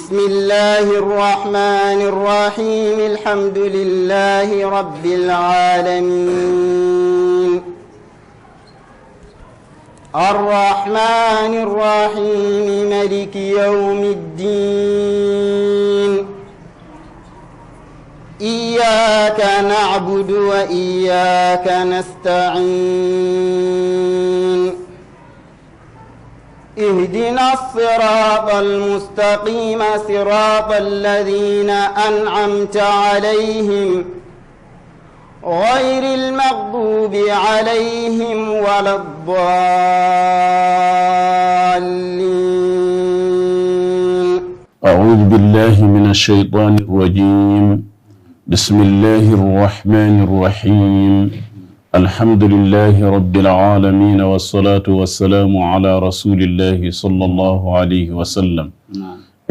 بسم الله الرحمن الرحيم الحمد لله رب العالمين الرحمن الرحيم مالك يوم الدين إياك نعبد وإياك نستعين اهدنا الصراط المستقيم صراط الذين أنعمت عليهم غير المغضوب عليهم ولا الضالين. أعوذ بالله من الشيطان الرجيم. بسم الله الرحمن الرحيم. الحمد لله رب العالمين والصلاة والسلام على رسول الله صلى الله عليه وسلم.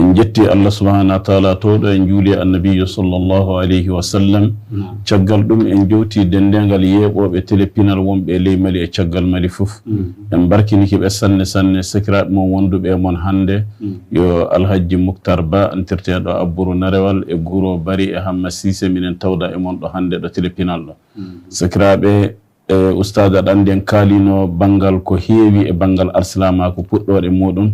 إن جتي الله سبحانه وتعالى تودا إن جولي النبي صلى الله عليه وسلم تشغل دم إن جوتي دندنغال ييبو بتليبينال وم بلي مالي تشغل مالي فوف إن بركيني كي بسن سن سكرات مو وندو بي مون هاندي يو الحاج مختار با انترتي دو ابورو ناريوال e guro bari e hamma sise minen tawda e mon do hande do telépinal do sakirabe ustad adanden kalino bangal ko heewi e bangal arsilama ko puddode modum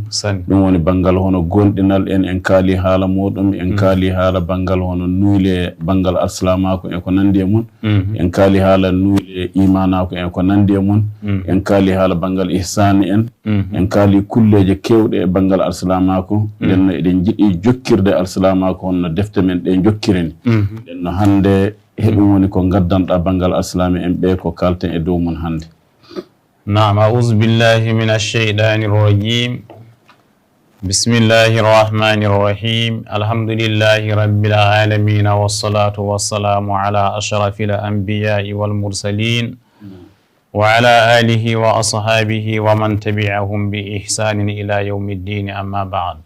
dum woni bangal hono gondinal en kali hala modum en kali hala bangal hono nuule bangal arsilama ko en ko nandi mun en kali hala nuule imana ko en ko nandi mun en kali hala bangal ihsan en kali kulleje kewde e bangal arsilama ko den eden jidi jokkirde arsilama ko hono defte men de jokkiren den hande heɓum woni ko gaddanɗa bangal aslami en ɓe ko kalten e dow mum hannde. Naam, a'udhu billahi minash shaytanir rajim. Bismillahir rahmanir rahim. Alhamdulillahi rabbil alamin wassalatu wassalamu ala ashrafil anbiya'i wal mursalin wa ala alihi wa ashabihi wa man tabi'ahum bi ihsanin ila yawmiddin, amma ba'd.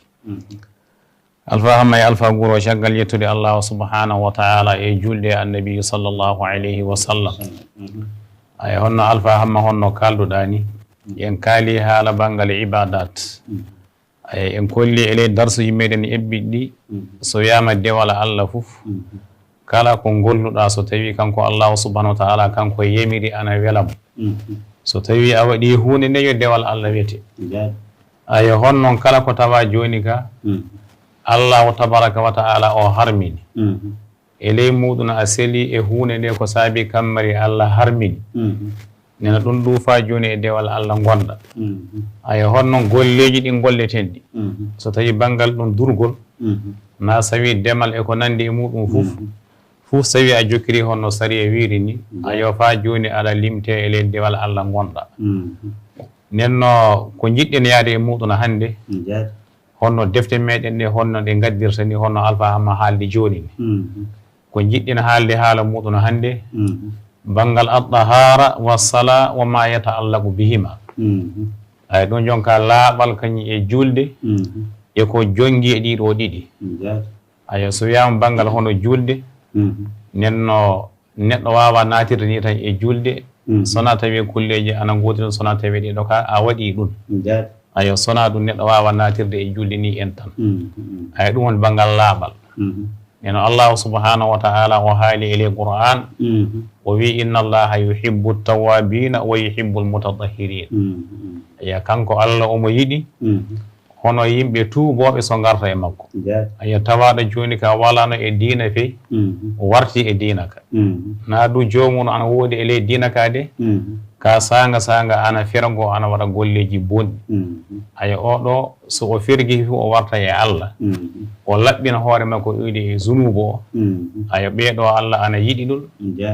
Alfa hamma e alfa guro caggal yettude Allah subhanahu wa ta'ala e julde annabi sallallahu alayhi wa sallam. Ay honno alfa hamma honno kalduɗani en kaali haala bangal ibadat ay en kolli ele darsuji meɗen eɓɓiɗɗi so yama dewala Allah fuf kala ko golluɗa so tawi kanko Allah subhanahu wa ta'ala kanko yemiri ana welam so tawi a waɗi hunde nde yo dewal Allah wiyete ay honnon kala ko tawa joni ka Allah tabaraka wa ta'ala o harmini eley muɗum a seli e hunde nde ko saabi kammari Allah harmini nena ɗum ɗuufa joni e dewal Allah gonɗa ay honnon golleji ɗi golletenɗi so tawi bangal ɗum durgol na sawi demal e ko nandi e muɗum fuf sawi a jokkiri honno sari e wiiri ni ayo fa joni aɗa limte e ley dewal Allah gonɗa nenno ko jiɗɗen yaade e muɗum hande honno defte meɗen ɗe honno ɗe gaddirta ni honno alfa hamma haaldi joni ni ko jiɗɗen haalde haala muɗum hande bangal at-tahara was-sala wa ma yata'allaqu bihima ay ɗon jonka laaɓal kañi e julde e ko jongi e ɗiɗo ɗiɗi aya so wiyama bangal hono julde nenno neɗɗo wawa natirde ni tan e julde sona tawi kulleji ana goodi ɗon sona tawi ɗiɗo ka a waɗi ɗum ayo sona ɗum neɗɗo wawa natirde e julde ni en tan ay ɗum woni bangal laaɓal eno allahu subhanahu wa ta'ala o haali ele qur'an o wi inna allaha yuhibbu tawabina wa yuhibbu almutatahhirin aya kanko Allah omo yiɗi hono yimɓe tuuboɓe so garta e makko aya tawaɗo joni ka walano e diina fey warti e diina ka na du jomum ana woodi e ley diina ka de ka sanga ana fergo ana waɗa golleji bonɗi aya oɗo so o fergi fu o warta e Allah o laɓɓina hoore makko iwde e zunubo o aya ɓeeɗo Allah ana yiɗi ɗum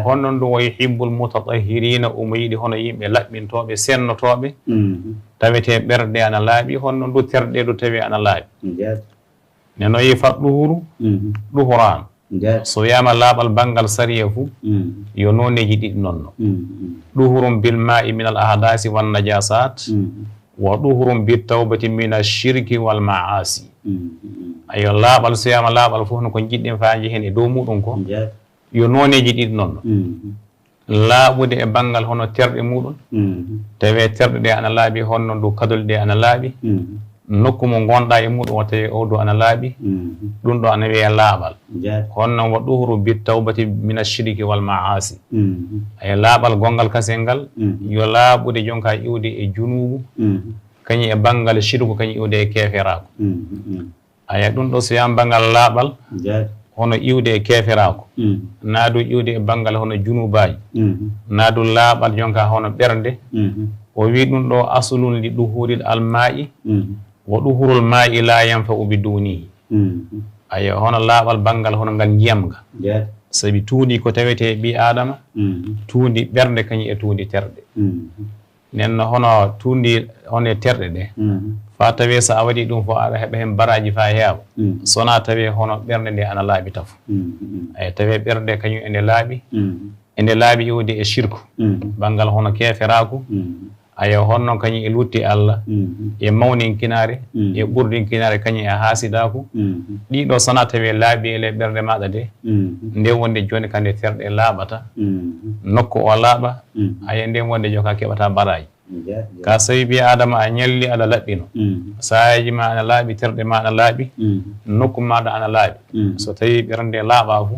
honnon ɗum o yuhibbul mutatahhirina omo yiɗi hono yimɓe laɓɓintoɓe sennotoɓe tawete ɓerɗe ana laaɓi honno ndu terɗe ɗo tawi ana laaɓi neno yi fat ɗuhuran so wiyama laaɓal bangal sariya fu yo noneji ɗiɗi nonno ɗuhurum bil ma'i min al ahdasi wan najasat wa ɗuhurum bit tawbati min ashirki wal ma'asi ayo laaɓal so wiyama laaɓal fu hono ko jiɗɗen faji hen e dow muɗum ko yo noneji ɗiɗi nonno laaɓude e bangal hono terɗe muɗum tawi terɗe ɗe ana laaɓi honno ndu kadol ɗe ana laaɓi nokku mo gonɗa e muɗum o tawi o do ana laaɓi ɗum ɗo ana wiye laaɓal hon noon wa ɗuhru bi tawbati min ashiriki wal maasi ay laaɓal gongal kasel ngal yo laaɓude jonka iwde e junubu kañum e banggal shirku kañum iwde e keferako aya ɗum ɗo so wiyama banggal laaɓal hono iwde e keferako naadu iwde e banggal hono junubaji naadu laaɓal jonka hono ɓernde o wi ɗum ɗo aslun li ɗuhuril alma'i wa ɗuhurul ma'i la yanfa'u bi dunihi aya hono laaɓal banggal hono ngal ndiyamga sabi tuundi ko tawete ɓi adama tuundi ɓernde kañum e tuundi terɗe nenno hono tuundi hono e terɗe ɗe fa tawi so a waɗi ɗum fo aɗa heɓa hen baraji fa heewa sona tawi hono ɓernde nde ana laaɓi tafo aya tawi ɓernde kañum ende laaɓi iwde e shirku banggal hono keferaku aya honno kañum e lutti Allah e mawninkinare e ɓurdinkinare kañum e haasidaku ɗiɗo sona tawi laaɓi ele ɓernde maɗa de nde wonde joni kande terɗe laaɓata nokku o laaɓa aya nden wonde joka keɓata baraji ka sawi ɓi adama a ñalli aɗa laɓɓino sayaji ma ana laaɓi terɗe ma ana laaɓi nokku maɗa ana laaɓi so tawi ɓernde laaɓa fu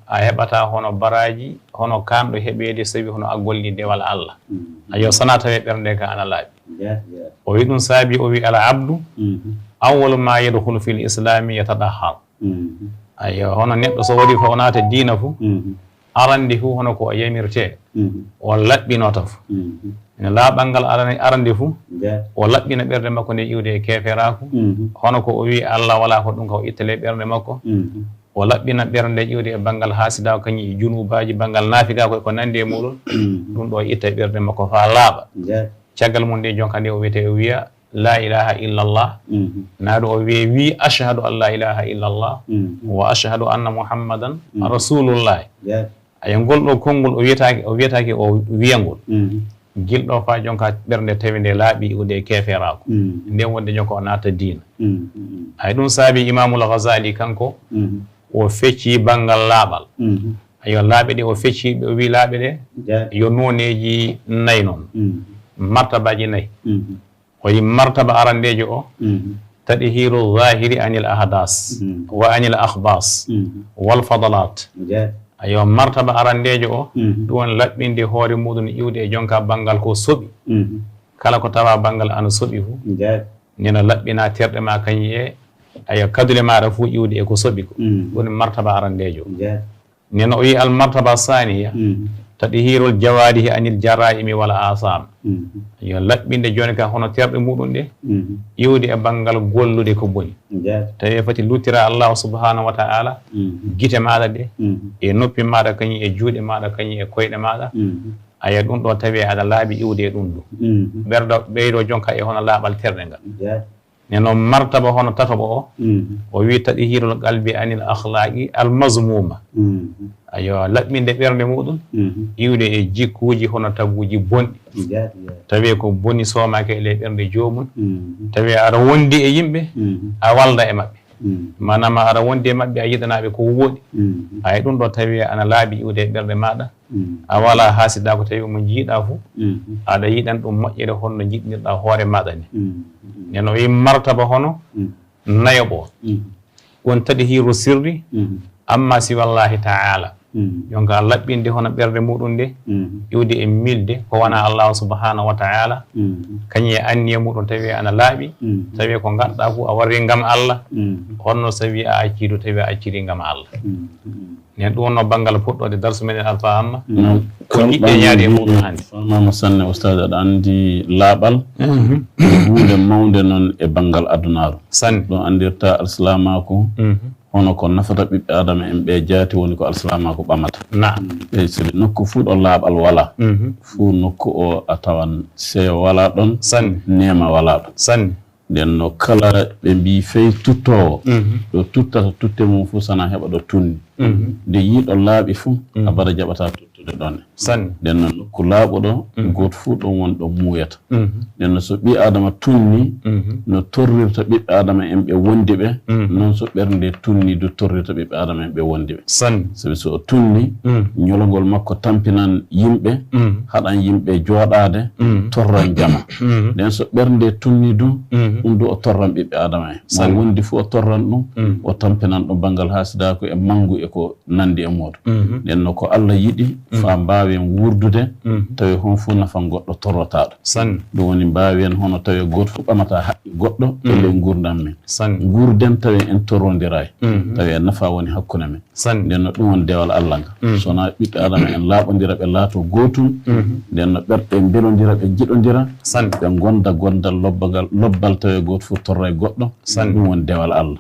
a heɓata hono baraji hono kamɗo heɓede sawi hono a golli dewal Allah ayo sona tawi ɓernde ka ana laaɓi o wi ɗum saabi o wi ala abdu awwalu ma yadkhulu fil islami yatadahhar ayo hono neɗɗo so waɗi fo o naata diina fu arandi fu hono ko o yamirte o laɓɓinota fu ene laaɓal ngal arandi fu o laɓɓina ɓernde makko nde iwde e keferaku hono ko o wi Allah wala ko ɗum ka o ittale ɓernde makko o laɓɓina ɓernde iwde e banggal haasida kañum e junubaji banggal naafigako e ko nandi e muɗum ɗum ɗo itta e ɓernde makko fa laaɓa caggal mum nde jonka nde o wiyete o wiya la ilaha illallah naɗo o wi ashhadu an la ilaha illallah wa ashhadu anna muhammadan rasulullahi aya ngol ɗo konngol o wiyatake o wiyangol gilɗo fa jonka ɓernde tawi nde laaɓi iwde e keferako nden wonde jonka o naata diina ay ɗum saabi imamul Ghazali kanko o fecci banggal laaɓal ayo laaɓe ɗe o fecci o wi laaɓe ɗe yo noneji nayyi noon martabaji nayyi o yi martaba arandejo o tadhiru zahiri anil ahdas wa anil akhbas wal fadalat ayo martaba arandejo o ɗum woni laɓɓinde hoore muɗum iwde e jonka banggal ko soɓi kala ko tawa banggal ana soɓi fu nena laɓɓina terɗe ma kañum e ayo kadule maɗa fu iwde e ko soɓi ko woni martaba arandejo nena o yi al martaba saniya tadhirul jawadihi anil jaraimi wala asam yo laɓɓinde joni ka hono terɗe muɗum ɗe iwde e banggal gollude ko boni tawi fati luttira Allah subhanahu wa ta'ala gite maɗa ɗe e noppi maɗa kañum e juuɗe maɗa kañum e koyɗe maɗa aya ɗum ɗo tawi aɗa laaɓi iwde e ɗum ɗo ɓeydo jonka e hono laaɓal terɗe ngal neno martaba hono tatoɓo o wi tadhirul qalbi anil akhlaqi al mazmuma ayo laɓɓinde ɓernde muɗum iwde e jikkuji hono taguji bonɗi tawi ko boni somake ele ɓernde jomum tawi aɗa wondi e yimɓe a walda e maɓɓe manam aɗa wondi e maɓɓe a yiɗanaɓe ko woɗi ay ɗum ɗo tawi ana laaɓi iwde e ɓernde maɗa a wala haasida ko tawi mo jiiɗa fu aɗa yiɗan ɗum moƴƴere honno jiɗnirɗa hoore maɗa ni neno wi martaba hono nayoɓo won tadhiru sirri amma si wallahi ta'ala jonka laɓɓinde hono ɓernde muɗum nde iwde e milde ko wona Allah subhanahu wa ta'ala kañum e anniya muɗum tawi ana laaɓi tawi ko ganduɗa fu a warri ngam Allah honno so wi a accidu tawi a acciri ngam Allah nen ɗum wonno banggal puɗɗode darsu meɗen alfa amma ko yiɗɗe ñaade e muɗum hannde famama sanne ustad aɗa andi laaɓal hunde mawde noon e banggal adunaru sanne ɗum andirta alsilamako hono ko nafata ɓiɓɓe adama en ɓe jaati woni ko alsilamako ɓamata eyi sabi nokku fuu ɗo laaɓal wala fuu nokku o a tawan seyo wala ɗon nema wala ɗon nden no kala ɓe mbi fey tuttowo ɗo tuttata tutte mum fuu sana heɓa ɗo tunni nde yiiɗo laaɓi fuu a bara jaɓata tutto yettude ɗon sanne nden noon nokku laaɓuɗo goto fuu ɗon wonɗo muuyata nden noon so ɓi adama tunni no torrirta ɓiɓɓe adama en ɓe wondi ɓe noon so ɓernde tunni do torrirta ɓiɓɓe adama en ɓe wondi ɓe sanne sabi so o tunni ñologol makko tampinan yimɓe haɗan yimɓe jooɗaade torran jama nden so ɓernde tunni du ɗum du o torran ɓiɓɓe adama en mo wondi fuu o torran ɗum o tampinan ɗum banggal haasidako e mangu e ko nandi e muɗum nden no ko Allah yiɗi fa mbawen wurdude tawi hon fuu nafan goɗɗo torrotaɗo ɗum woni mbawen hono tawi goto fuu ɓamata haqqi goɗɗo e ley gurdam men gurden tawi en torrodiray tawi en nafa woni hakkude men nden no ɗum woni dewal Allah nga sona ɓiɓɓe adama en laaɓodira ɓe laato gotum nden no ɓerɗe belodira ɓe jiɗodira ɓe gonda gondal lobbal tawi goto fuu torra e goɗɗo ɗum woni dewal Allah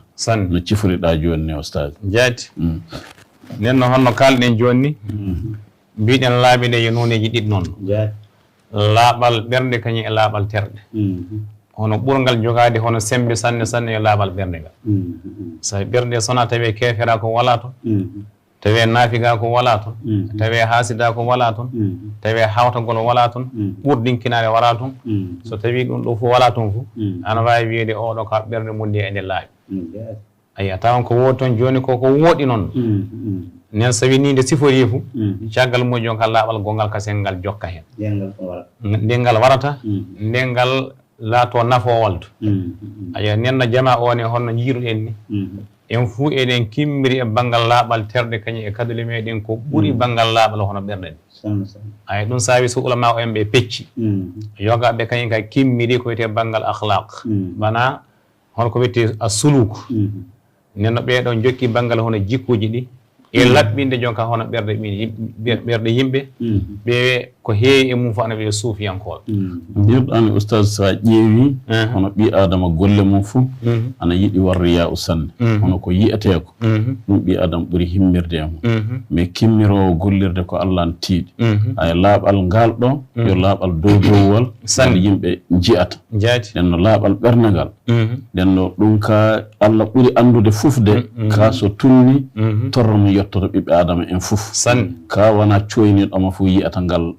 no ciforiɗa joni ni ostaji jaati nden no honno kalɗen joni ni mbiɗen laaɓi ɗe yo noneji ɗiɗi noon laaɓal ɓernde kañum e laaɓal terɗe hono ɓurgal jogade hono sembe sanne sanne yo laaɓal ɓernde ngal sabi ɓernde sona tawi kefera ko wala toon tawi naafiga ko wala toon tawi haasida ko wala toon tawi hawtagol wala toon ɓurdinkinare wala toon so tawi ɗum ɗo fof wala toon fof ana wawi wiyede oɗo ka ɓernde mum ndi e nde laaɓi ayi a tawan ko woodi toon joni koko wooɗi noon nen so wi ni nde sifori fof caggal muɗum ka laaɓal gongal kasen ngal jokka hen ndengal warata ndengal laato nafowal to aya nenno jama o ne honno jiiruɗen ni en fuu eɗen kimmiri e banggal laaɓal terɗe kañum e kadule meɗen ko ɓuuri banggal laaɓal hono ɓerɗe ɗe ay ɗum saabi so ulama o en ɓe pecci yogaɓe kañum ka kimmiri ko wiyete banggal akhlaq bana hono ko wiyete a suluk nenno ɓeɗon jokki banggal hono jikkuji ɗi e laɓɓinde jonka hono ɓerɗe yimɓe ɓe ko heewi e mum fof ana wiye suufiyankoɓe mbiyirɗani oustad sa ƴeewi hono ɓi adama golle mum fof ana yiɗi warriya o sanne hono ko yiyete ko ɗum ɓi adama ɓuuri himmirde e mum mais kimmirowo gollirde ko Allah n tiiɗi ay laaɓal ngal ɗo yo laaɓal dow dowwal saɗa yimɓe jiyata nden no laaɓal ɓernde ngal nden no ɗum ka Allah ɓuuri andude fof de ka so tunni torra mum yettoto ɓiɓɓe adama en fof ka wona coyniɗoma fof yiyata ngal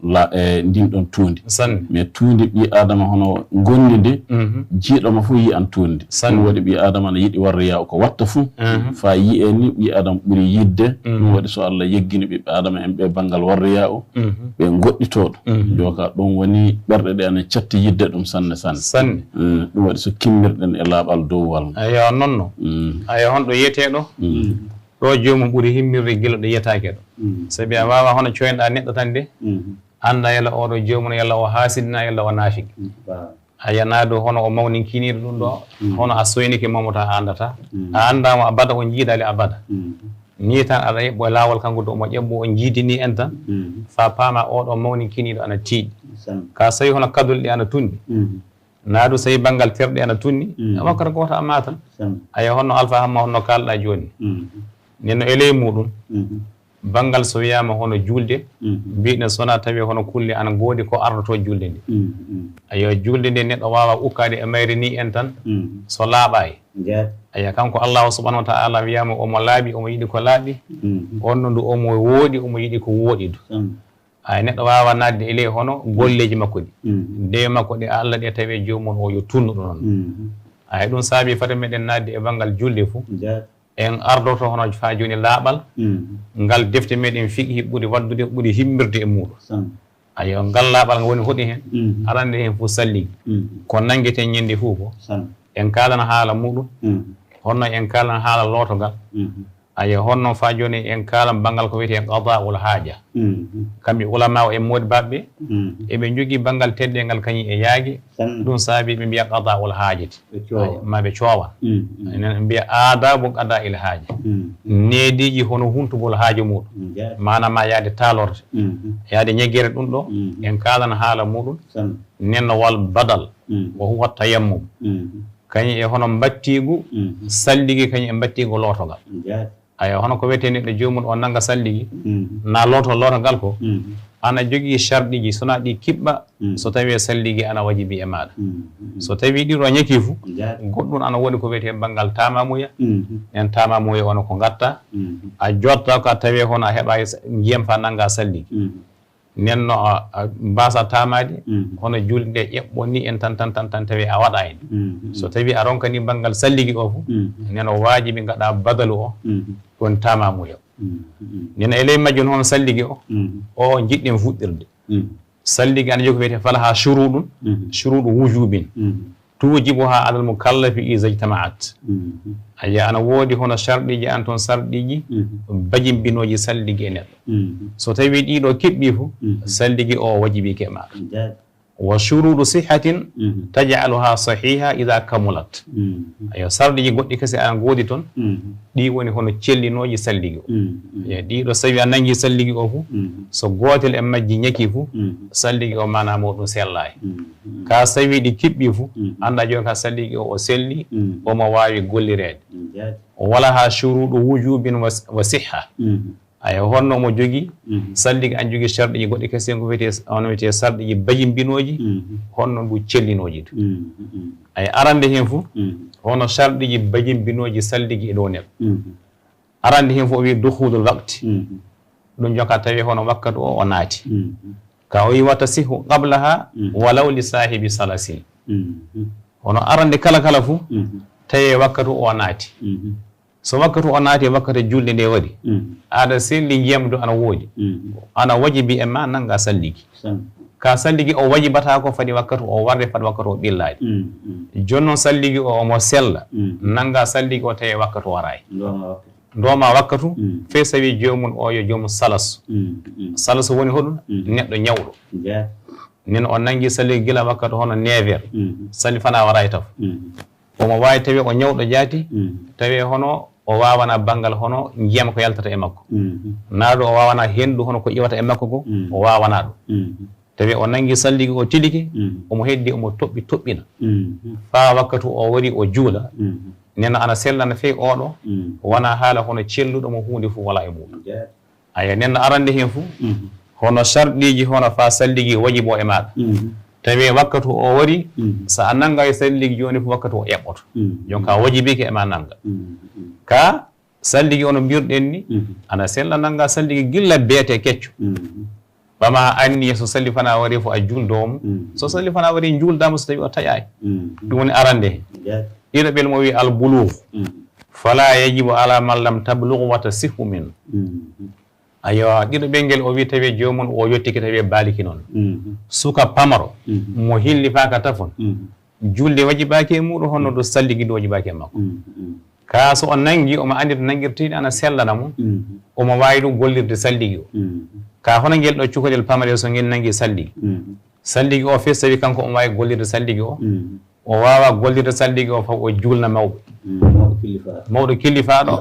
ndin ɗon tuundi mais tuundi ɓi adama hono gondi nde jiiɗoma fof yiyan tuundi ɗum waɗi ɓi adama ne yiɗi warriya o ko watta fof fa yiye ni ɓi adama ɓuuri yidde ɗum waɗi so Allah yeggini ɓiɓɓe adama en ɓe banggal warriya o ɓe goɗɗitoɗo joka ɗum woni ɓerɗe ɗe ane catti yidde ɗum sanne sanne ɗum waɗi so kimmirɗen e laaɓal dowwal ayo nonno ayo honɗo yiyeteɗo ɗo jomum ɓuuri himmirde gila ɗo yiyetake ɗo sabi a wawa hono coynoɗa neɗɗo tan de anda yalla oɗo jomum yalla o haasidna yalla o naafiki a yanado hono o mawninkiniɗo ɗum ɗo hono a soynike mamoto a andata a andama abada o jiiɗali abada ni tan aɗa yeɓɓo e lawol kanko do omo ƴeɓɓo o jiidini en tan fa paama oɗo mawninkiniɗo ana tiiɗi ka so tawi hono kadule ɗi ana tunni naadu so tawi banggal terɗe ana tunni wakkata goto amma tan aya honno alpha hamma honno kalɗa joni nenno e ley muɗum banggal so wiyama hono julde mbiɗen sona tawi hono kulle ana goodi ko ardoto julde nde ayo julde nde neɗɗo wawa ukkade e mayre ni en tan so laaɓayi aya kanko allahu subhanahu wa ta'ala wiyama omo laaɓi omo yiɗi ko laaɓi onno ndu omo wooɗi omo yiɗi ko wooɗidu ay neɗɗo wawa nadde e ley hono golleji makko ɗi nde makko ɗe Allah ɗe tawi jomum o yo tunnuɗo noon ay ɗum saabi fata meɗen nadde e banggal julde fo en ardoto hono fa joni laaɓal ngal defte meɗen fiqhi ɓuuri waddude ɓuuri himmirde e muɗum ayo ngal laaɓal ngo woni hoɗi hen arande hen fof salligi ko nangueten ñande fof ko en kalana haala muɗum honno en kalana haala lootogal ayo honno fa joni en kalam bangal ko wiyete qada'ul haaja kamɓe ulama o e modi babɓe eɓe jogui bangal teddengal kañum e yaagi ɗum saabi ɓe mbiya qada'ul haajati maɓe coowan enen ɓe mbiya adabu qada'il haaja neediji hono huntugol haaja muɗum manam ma yaade taalorde yaade ñeggere ɗum ɗo en kalana haala muɗum nenno wal badal wo huwa tayammum kañum e hono battigu salligi kañum e battigu lootogal ayo hono ko wiyete neɗɗo jomum o nanga salligi na looto lootogal ko ana jogii sharɗiji sona ɗi kiɓɓa so tawi salligi ana wajibi e maɗa so tawi ɗiɗo ñeki fuu goɗɗum ana woɗi ko wiyete banggal tamamuya en tamamuya ono ko gatta a jotta ko a tawi hono a heeɓa ndiyam fa nanga salligi nenno a mbasa tamade hono julde nde ƴeɓɓo ni en tan tawi a waɗa hen so tawi a ronkani banggal salligi o fuu neno wajibi gaɗa badalu o ɗon tamamuya nena e ley majjum hono salligi o jiɗɗen fuɗɗirde salligi ana jogi ko wiyete falaha shuruɗum shuruɗu wujubin tujibuha alal mukallafi iza ijtamaat aya ana woodi hono sharɗiji an toon sarɗiji bajimbinoji salligi e neɗɗo so tawi ɗiɗo kiɓɓi fuu salligi o wajibi ke maɗa wa shuruɗu sihatin tajaluha sahiha ida kamulat ayo sarɗiji goɗɗi kese an goodi toon ɗi woni hono cellinoji salligi o ɗiɗo so tawi a nangi salligi o fuu so gotel e majji ñaki fuu salligi o mana muɗum sellani ka so tawi ɗi kiɓɓi fuu anda joni ka salligi o selli omo wawi gollirede wala ha shuruɗu wujubin wa siha aya honno mo jogii salligi an jogii sharɗiji goɗɗi kese ko wiyete sarɗiji bayimbinoji honno ndu cellinoji to aya arande hen fuu hono sharɗiji bayimbinoji salligi e ɗo neɗɗo arande hen fuu o wi dukhulul waqti ɗum jonka tawi hono wakkatu o naati ka o wi watta sihu qablaha walaw li sahibi salasin hono arande kala fuu tawi wakkatu o naati so wakkatu o naati wakkati julde nde waɗi aɗa selli ndiyam ana woodi ana wajibi e ma nanga salligi ka salligi o wajibata ko fadi wakkatu o warde fadi wakkatu o ɓillaade joni noon salligi o omo sella nanga salligi o tawi wakkatu warayi ndoma wakkatu fe sawi jomum o yo jomum salas woni hoɗum neɗɗo ñawɗo nen o nangi salligi gila wakkatu hono 9h salli fana warayi taf omo wawi tawi o ñawɗo jaati tawi hono o wawana banggal hono ndiyam ko yaltata e makko naaɗo o wawana hendu hono ko iwata e makko ko o wawana ɗum tawi o nangi salligi o tiliki omo heddi omo toɓɓina fa wakkatu o wari o juula nena ana sellana fewi oɗo wona haala hono celluɗo mo hunde fuu wala e muɗum aya nenno arande hen fuu hono sharɗiji hono fa salligi wajibo e maɗa tawi wakkatu o wari so a nanga e salligi joni fo wakkatu o eɓɓoto jonka wajibike ema nanga ka salligi ono mbirɗen ni ana sella nanga salligi gilla beete kecco ɓama anni so salli fana wari fo a juldomo so salli fana wari juldama so tawi o taƴani ɗum woni arande he ɗiɗo ɓel mo wi albulugh fala yajibu ala man lam tablugh wata sihu min ayo ɗiɗo ɓengel o wi tawi jomum o yettiki tawi baaliki noon suka pamaro mo hilli faka tafon julde wajibaki e muɗum honno ɗo salligi ɗo wajibaki e makko ka so o nangi omo andi to nangirtiɗi ana sellana mum omo wawi ɗum gollirde salligi o ka hono ngel ɗo cukalel pamare so ngel nangi salligi o fes tawi kanko omo wawi gollirde salligi o wawa gollirde salligi o fof o julna mawɓe mawɗo killifaɗo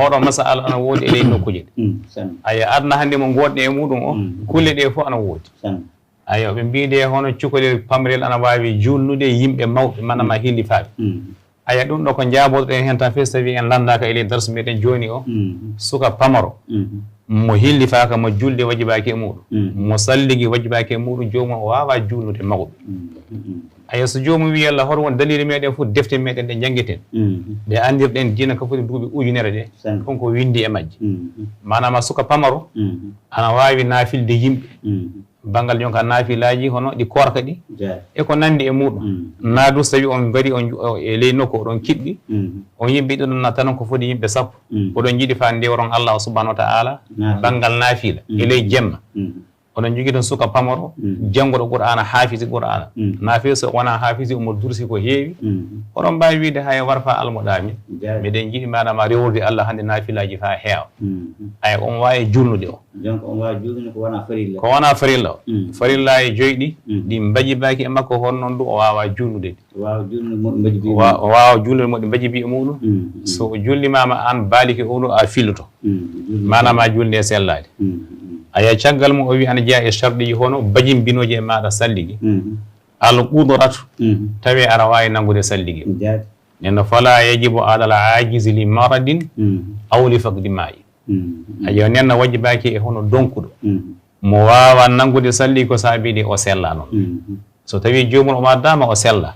oɗo masala ana woodi e ley nokkuji ɗe aya adna hannde mo goɗɗe e muɗum o kulle ɗe fof ana woodi ayo ɓe mbide hono cukalel pamrel ana wawi julnude yimɓe mawɓe manama hillifaɓe aya ɗum ɗo ko jaaboɗoɗen hen tan fes tawi en landaka e ley darsu meɗen joni o suka pamaro mo hillifaka mo julde wajibaki e muɗum mo salligi wajibaki e muɗum jomum o wawa julnude mawɓe aya so jomum wi Allah hoto won dalili meɗen fof defte meɗen ɗe jangueten ɗe andirɗen dina ko foti duuɓi ujunere ɗe konko windi e majje manama suka pamaro ana wawi naafilde yimɓe bangal jonka naafilaji hono ɗi korka ɗi e ko nandi e muɗum naadu so tawi on gari on e ley nokku oɗon kiɓɓi on yimɓe ɗiɗon nattanon ko foti yimɓe sappo oɗon jiiɗi fa ndewron Allah subhanahu wa ta'ala bangal naafila e ley jemma oɗon jogui toon suka pamaro janngoɗo qur'ana haafisi qur'ana naafila so wona haafisi omo dursi ko heewi oɗon mbawi wiide hay warfa almoɗami miɗen jiiɗi maɗama rewrude Allah hande naafilaji fa heewa aya on wawi julnude o ko wona farilla o farilla e joyɗi ɗi mbajibaki e makko hon noon du o wawa julnude ɗi o wawa julnude moɗi mbajibi e muɗum so jullimama an baaliki oɗo a filluto manama julde e sellade aya caggal mum o wi ana jeeya e sharɗiji hono bajimbinoji e maɗa salligi alqudratu tawi aɗa wawi nangude salligi nenno fala yajibu alal ajizi li maradin aw li faqdi ma'i aya nenno wajibaki e hono donkuɗo mo wawa nangude salli ko saabide o sella noon so tawi jomum o maddama o sella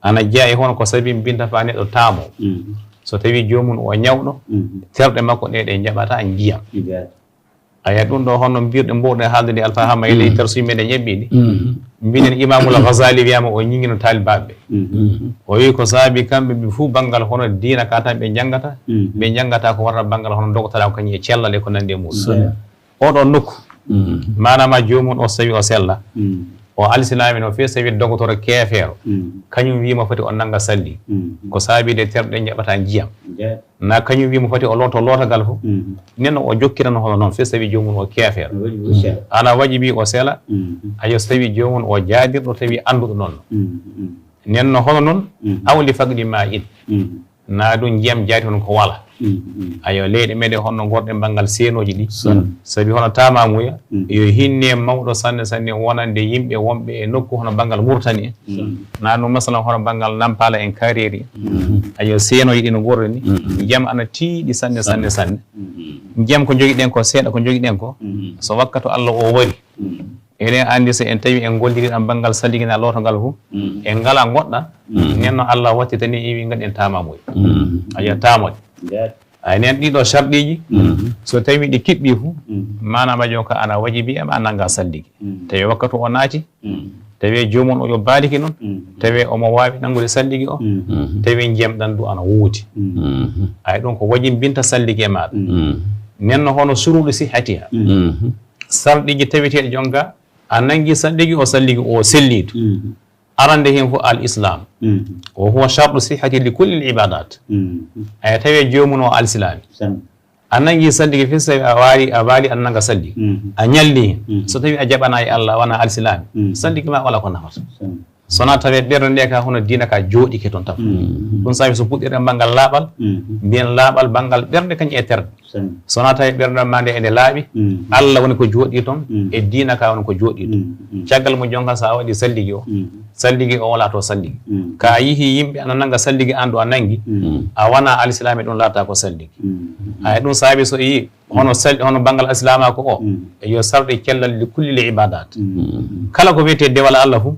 ana jeeya hono ko sabi binta fa neɗɗo taamo so tawi jomum o ñawɗo terɗe makko ɗe jaɓata ndiyam aya ɗum ɗo honno mbirɗe mbowɗe haaldude alfahama ele darsuji meɗen ñebbiɗi mbinen imamul Ghazali wiyama o ñinguino talibaɓe o wi ko saabi kamɓe ɓe fuu banggal hono diina ka tan ɓe janggata ko warta banggal hono dogotara ko kañum e cellal e ko nandi e muɗum oɗo nokku manama jomum o so tawi o sella o alisilami no feewi so tawi dogotoro keefeero kañum wima foti o nanga salli ko saabide terɗe jaɓata jiyam na kañum wima foti o loto lotagal fof nenno o jokkirano hono noon feewi so tawi jomum o keefeero ana wajibi o sela ayo so tawi jomum o jaadirɗo tawi anduɗo noon nenno hono noon awli fagɗi ma in na ɗum jiyam jaati hono ko wala ayo leyɗe meɗen honno gorɗe banggal seenoji ɗi sabi hono tamamuya yo hinne mawɗo sanne wonande yimɓe wonɓe e nokku hono banggal Mauritanie na ɗum masalan hono banggal Nampala en Kareri ayo seenoji ɗi no gorɗe ni jiyam ana tiiɗi sanne jiyam ko joguiɗen ko seeɗa ko joguiɗen ko so wakkato Allah o wari eɗen andi so en tawi en golliri ɗam banggal salligina lotogal fu en ngala goɗɗa nenno Allah wattitani iwi gaɗen tamamuya aya tamode ay nen ɗiɗo sharɗiji so tawi ɗi kiɓɓi fu manama jonka ana wajibi em a nanga salligi tawi wakkatu o naati tawi jomum o yo baaliki noon tawi omo wawi nangude salligi o tawi jemɗan du ana wuuti ay ɗum ko wajimbinta salligi e maɗa nenno hono suruɗo sihatiha sarɗiji tawiteɗe jonka a nangi salligi o salligi o sellidu arande hen fof al islam o huwa shartu sihhati li kulli al ibadat ay tawi jomum o alislami a nangi salligi fi so a waali an nanga salli a ñalli so tawi a jaɓana e Allah wona alislami salligi ma wala ko nafata sona tawi ɓerde nde ka hono diina ka jooɗike toon taw ɗum sabi so puɗɗiɗen banggal laaɓal mbiyen laaɓal banggal ɓerde kañum e terɗe sona tawi ɓerde ma nde ende laaɓi Allah woni ko jooɗi toon e diina ka woni ko jooɗi toon caggal mo jonka sa waɗi salligi o wala to salligi ka yihi yimɓe ana nanga salligi an ɗo a nangi a wona alislami ɗum laata ko salligi ay ɗum saabi so yi hono banggal alislama ko o yo sarɗe cellal li kulli li ibadat kala ko wiyete dewal Allah fu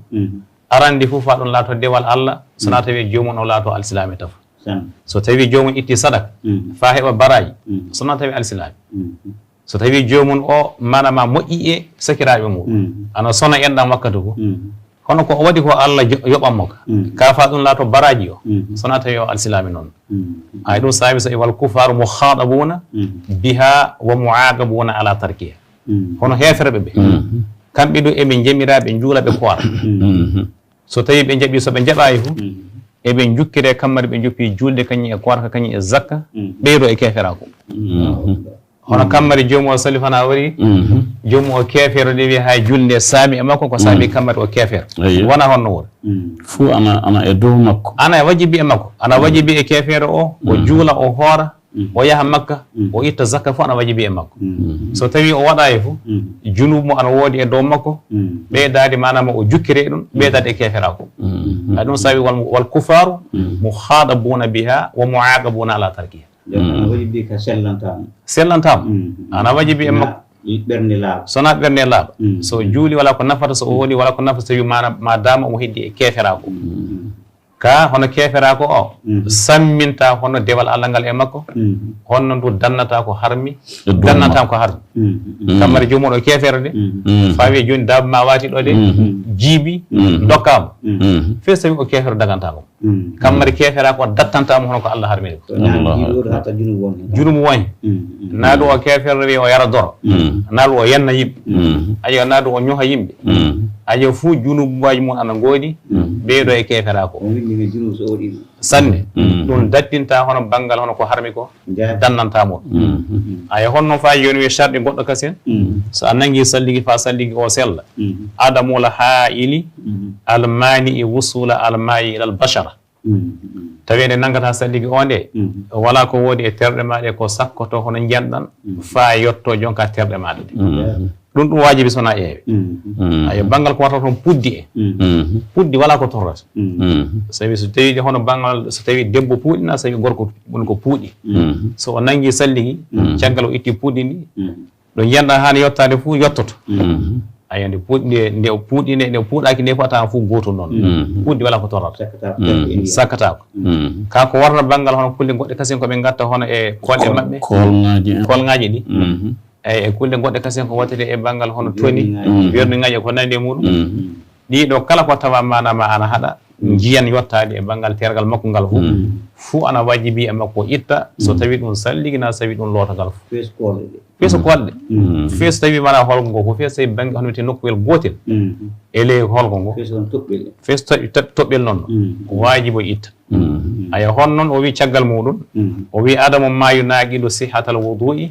arandi fof fa ɗum laato dewal Allah sona tawi jomum o laato alislami taf so tawi jomum itti sadaka fa heɓa baraji sona tawi alislami so tawi jomum o manama moƴƴi e sakiraɓe muɗum ana sona enɗam wakkati ko kono ko o waɗi ko Allah yoɓanmo ka fa ɗum laato baraji o sona tawi o alislami noon ay ɗum saabi so wal kufaru muhaɗabuna biha wa muaqabuna ala tarkiha hono hefere ɓe kamɓe ɗo eɓe jamiraɓe juula ɓe koora so tawi ɓe jaɓi so ɓe jaɓayi fu eɓe jukkire kammari ɓe joppi julde kañum e korka kañum e zakka ɓeydo e keferako hono kammari jomum o sali fana wari jomum o kefere ɗe wi ha julde saami e makko ko saabi kammari o kefere wona honno wori fuu ana e dow makko ana e wajibi e makko ana wajibi e kefere o juula o hoora o yaha makka o itta zakka fof ana wajibi e makko so tawi o waɗa e fof junub mo ana woodi e dow makko ɓeydade manama o jukkire ɗum ɓeydade e keferako hay ɗum sawi wal kufaru muhaɗabuna biha wa muaqabuna ala tarkiha wajibi ka sellantama ana wajibi e makko sona ɓernde laaɓa so juuli wala ko nafata so o woni wala ko nafata so tawi ma dama omo heddi e keferako ka hono keferako o samminta hono dewal Allah ngal e makko honno ndu dannata ko harmi dannata ko harmi kammari jomum o kefere de fawi joni daba ma wati ɗo de jiibi dokkama fees tawi o kefere dagantama kammari keferako dattantama hono ko Allah harmini ko junum woni naɗu o kefere wi o yara doro naɗu o yenna yimɓe ayo naɗu o ñoha yimɓe ayo fuu junubuwaji mum ana ngoodi ɓeydo e keferako sanne ɗum dattinta hono banggal hono ko harmi ko dannantamo ayo honno fa yoni wi sharɗi goɗɗo kasen so a nangi salligi fa salligi o sella adamula ha'ili almani e wusula almayi ilal bashara tawi nde nangata salligi o nde wala ko woodi e terɗe maɗe ko sakkoto hono jenɗan fa yetto jonka terɗe maɗe ɗum ɗum wajibi sona ƴeewe ayo banggal ko warta toon puddi puddi wala ko torrata sabi so tawi hono banggal so tawi debbo puuɗina sabi gorko woni ko puuɗi so o nangi salligi caggal o itti puddi ndi ɗo jiyanɗa hani yottade fuu yottoto aya nde puuɗi nde puuɗaki nde fof a tawan fuu gotum noon puuɗɗi wala ko torrata sakkatako ka ko warna banggal hono kulle goɗɗe kasen koɓe gatta hono e koɗɗe maɓɓe kolŋaji ɗi eyyi e kulle goɗɗe kasen ko wattete e banggal hono toni wernuŋaji ko nandi e muɗum ɗiɗo kala ko tawa manama ana haɗa jiyan yottade e banggal tergal makko ngal fuu ana wajibi e makko itta so tawi ɗum salligi na sawi ɗum lootagal feeso kolɗe feeso tawi mana holgo ngo ko feeso tawi bangi hono wiyete nokkuwel gotel e ley holgo ngo feeso toɓɓel noon wajibo itta aya hon noon o wi caggal muɗum o wi adama mayu naaqiɗo sihatal wudu'i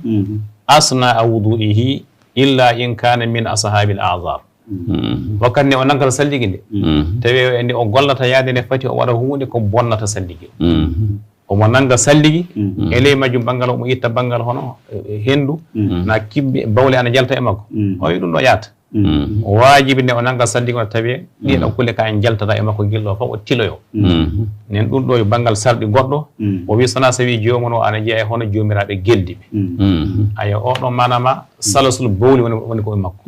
asna a wudu'ihi illa in kana min ashabil azar wakkati nde o naggata salligi nde tawi nde o gollata yaade nde fati o waɗa hunde ko bonnata salligi omo nanga salligi e ley majjum banggal omo itta banggal hono hendu na kibbe bawle ana jalta e makko o wi ɗum ɗo yaata wajibi nde o nanga salligi o tawi ɗiɗo kulle ka en jaltata e makko gilɗo fof o tiloyo nen ɗum ɗo yo banggal sarɗi goɗɗo o wi sona so wi jomum o ana jeeya e hono jomiraɓe geldiɓe aya oɗo manama salasul bawli woni ko e makko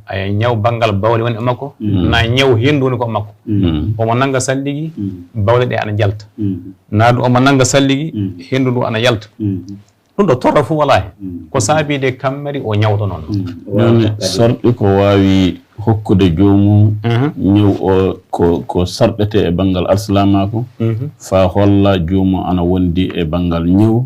aya ñaw banggal bawle woni e makko na ñaw hendu woni ko e makko omo nanga salligi bawle ɗe ana jalta na ɗum omo nanga salligi hendu ndu ana yalta ɗum ɗo torra fuu wala hen ko saabide kammari o ñawɗo noon joni sarɗi ko wawi hokkude jomum ñaw o ko sarɗete e banggal arsalamako fa holla jomum ana wondi e banggal ñaw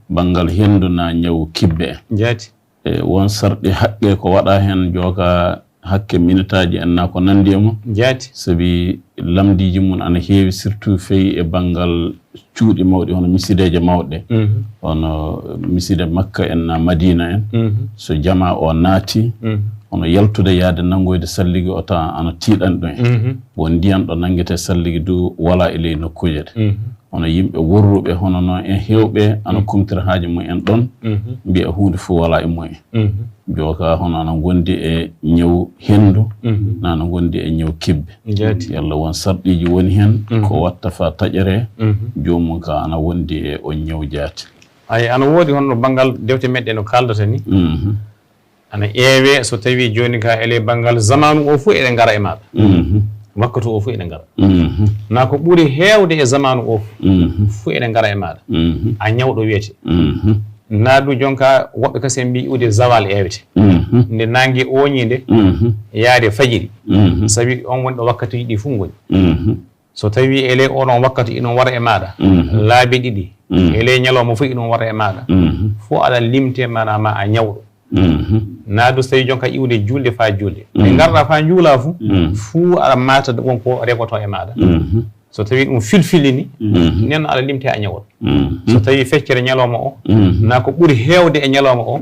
banggal hendu na ñaw kibbe en jaati e won sarɗi haqqe ko waɗa hen joka hakke minutaji en na ko nandi e mum jaati sabi lamdiji mum ana heewi surtout feyi e banggal cuuɗi mawɗi hono misideje mawɗe hono miside makka en na madina en so jama o naati hono yaltude yaade nangoyde salligi o tawa ana tiiɗani ɗum en bon ndiyan ɗo nangete salligi du wala e ley nokkuje ɗe hono yimɓe worruɓe hono noon en hewɓe ana kumtira haaji mumen ɗon mbiya hunde fof wala e mumen joka hono ana gondi e ñaw hendu nana gondi e ñaw kibbe yalla won sarɗiji woni hen ko watta fa taƴere jomum ka ana wondi e on ñaw jaati ay ana woodi hono banggal dewte meɗɗe no kaldata ni ana ƴeewe so tawi joni ka ele banggal zamanu o fof eɗe ngara e maɗa wakkatu o fof eɗe ngara na ko ɓuuri heewde e zamanu o fof eɗe ngara e maɗa a ñawɗo wiyete naadu jonka woɓɓe kasi mbi iwde zawal ewete nde nangue oñide yaade fajiri sabi on woni ɗo wakkati ɗi fu goni so tawi ele oɗon wakkati inon wara e maɗa laabi ɗiɗi ele ñalawma fof inon wara e maɗa fo aɗa limte manama a ñawɗo naadu so tawi jonka iwde julde fa julde ɓe garɗa fa juula fuu aɗa mata wonko regoto e maɗa so tawi ɗum filfili ni nen aɗa limte a ñawol so tawi feccere ñalawma o na ko ɓuuri heewde e ñalawma o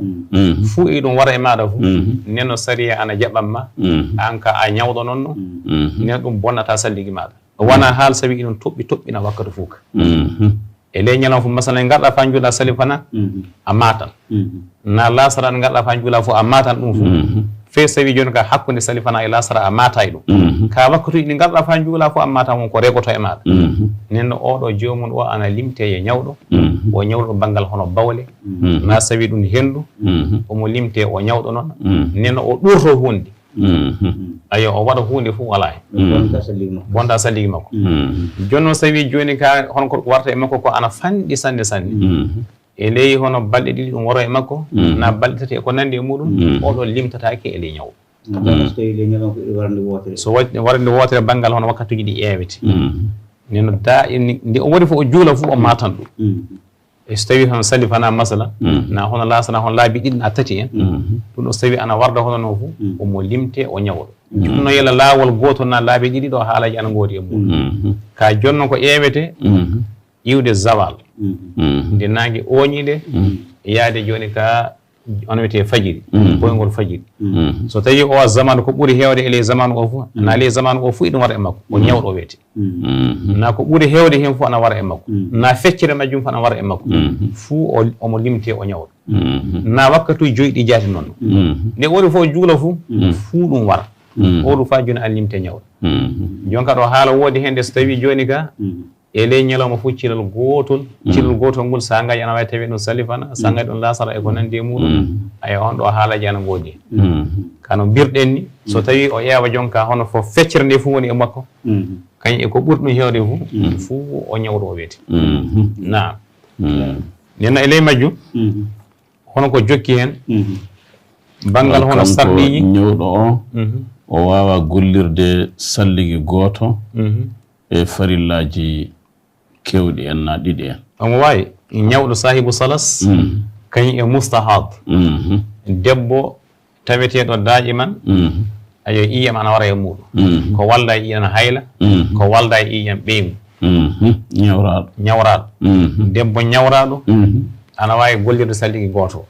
fuu e ɗum wara e maɗa fo nen no sariya ana jaɓanma an ka a ñawɗo noon no nen ɗum bonnata salligi maɗa wona haal sawi iɗum toɓɓina wakkatu fuu ka e ley ñalawma fof masalan garɗa fa juuɗa sali fana a matan na lasara ɗo garɗa fa juula fof a matan ɗum fof fe sawi joni ka hakkude sali fana e lasara a mata e ɗum ka wakkatu ɗi garɗa fa juula fof a mata won ko regoto e maɗa nenno oɗo jomum o ana limte e ñawɗo o ñawɗo banggal hono bawle na sawi ɗum hendu omo limte o ñawɗo noon nenno o ɗurto hunde ayo o waɗa hunde fof wala hen bonta salligi makko joni noon sawi joni ka hono ko warta e makko ko ana fanɗi sanne e ley hono balɗe ɗiɗi ɗum waro e makko na balɗe tati e ko nandi e muɗum oɗo limtatake e ley ñaw so warde wotere banggal hono wakkatuji ɗi ƴeewete neno da nde o waɗi fof o juula fof o matan ɗum e so tawi hono sali fana masala na hono lasana hono laabi ɗiɗi na tati en ɗum ɗo so tawi ana warda hono no fof omo limte o ñawɗo jonno yela laawol goto na laabi ɗiɗi ɗo haalaji ana goodi e muɗum ka jonno ko ƴeewete iwde zawal nde nangue oñide yaade joni ka on wiyete fajiri ɓoygol fajiri so tawi o zamanu ko ɓuuri hewde e ley zamanu o fof na ley zamanu o fof iɗum wara e makko o ñawɗo o wiyete na ko ɓuuri hewde hen fof ana wara e makko na feccere majjum fof ana wara e makko fuu omo limte o ñawɗo na wakkatuji joyyi jaati noon nde woni fof juula fuu ɗum wara oɗum fa joni ana limte ñawɗo jonka ɗo haala woodi hende so tawi joni ka e ley ñalawma fof cilal gotol cilal gotol ngol sa ngaji ana wawi tawi ɗum salifana sa ngaji ɗum lasara e ko nandi e muɗum aya on ɗo haalaji ana goodi kano mbirɗen ni so tawi o ƴeewa jonka hono fof feccere nde fof woni e makko kañum e ko ɓuri ɗum hewde fuu o ñawɗo o wiyete naam nenno e ley majjum hono ko jokki hen banggal hono sarɗiji ñawɗo o wawa gollirde salligi gooto e farillaji kewɗi en na ɗiɗi en omo wawi ñawɗo sahibu salas kañum e mustahad debbo taweteɗo daaƴi man ayo iyam ana wara e muɗum ko walda e iyam hayla ko walda e iyam ɓeygu ñawraɗo debbo ñawraɗo ana wawi gollirde salligi goto